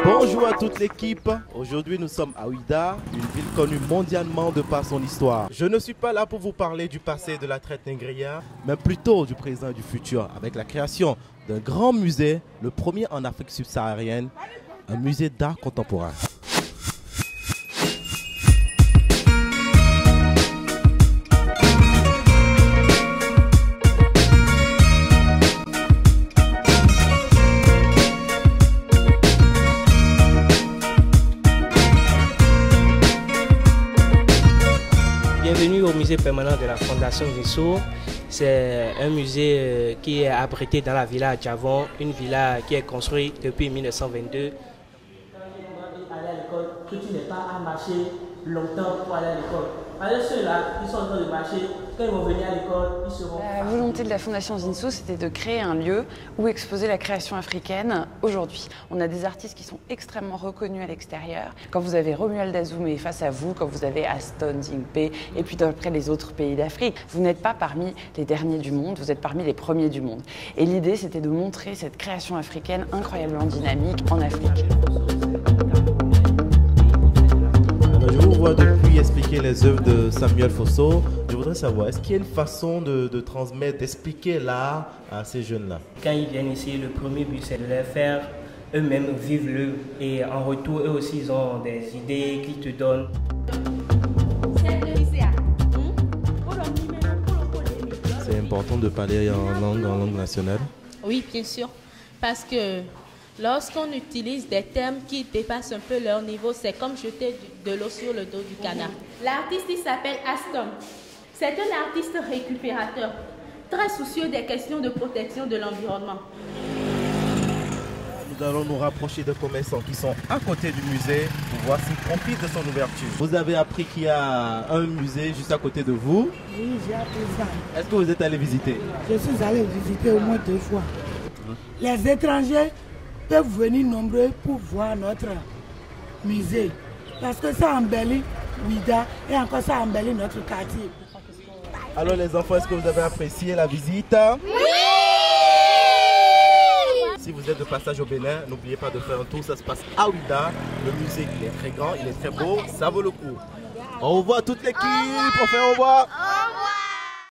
Bonjour à toute l'équipe, aujourd'hui nous sommes à Ouidah, une ville connue mondialement de par son histoire. Je ne suis pas là pour vous parler du passé de la traite négrière, mais plutôt du présent et du futur, avec la création d'un grand musée, le premier en Afrique subsaharienne, un musée d'art contemporain. Bienvenue au musée permanent de la Fondation Zinsou. C'est un musée qui est abrité dans la villa Djavon, une villa qui est construite depuis 1922. Aller à l'école, que tu n'es pas à marcher longtemps pour aller à l'école. Alors ceux-là, ils sont en train de marcher, quand ils vont venir à l'école, ils seront... La volonté de la Fondation Zinsou, c'était de créer un lieu où exposer la création africaine aujourd'hui. On a des artistes qui sont extrêmement reconnus à l'extérieur. Quand vous avez Romuald Azoumé face à vous, quand vous avez Aston Zingpe, et puis après les autres pays d'Afrique, vous n'êtes pas parmi les derniers du monde, vous êtes parmi les premiers du monde. Et l'idée, c'était de montrer cette création africaine incroyablement dynamique en Afrique. Je vous vois depuis expliquer les œuvres de Samuel Fosso. Je voudrais savoir, est-ce qu'il y a une façon de transmettre, d'expliquer l'art à ces jeunes-là? Quand ils viennent ici, le premier but, c'est de les faire eux-mêmes vivre le. Et en retour, eux aussi, ils ont des idées qu'ils te donnent. C'est important de parler en langue nationale? Oui, bien sûr. Parce que lorsqu'on utilise des termes qui dépassent un peu leur niveau, c'est comme jeter de l'eau sur le dos du canard. L'artiste, il s'appelle Aston. C'est un artiste récupérateur, très soucieux des questions de protection de l'environnement. Nous allons nous rapprocher de commerçants qui sont à côté du musée pour voir s'ils profitent de son ouverture. Vous avez appris qu'il y a un musée juste à côté de vous? Oui, j'ai appris ça. Est-ce que vous êtes allé visiter? Je suis allé visiter au moins 2 fois. Les étrangers peuvent venir nombreux pour voir notre musée. Parce que ça embellit Ouidah et encore ça embellit notre quartier. Alors les enfants, est-ce que vous avez apprécié la visite? Oui! Si vous êtes de passage au Bénin, n'oubliez pas de faire un tour, ça se passe à Ouidah. Le musée, il est très grand, il est très beau, ça vaut le coup. Au revoir toute l'équipe, on fait au revoir!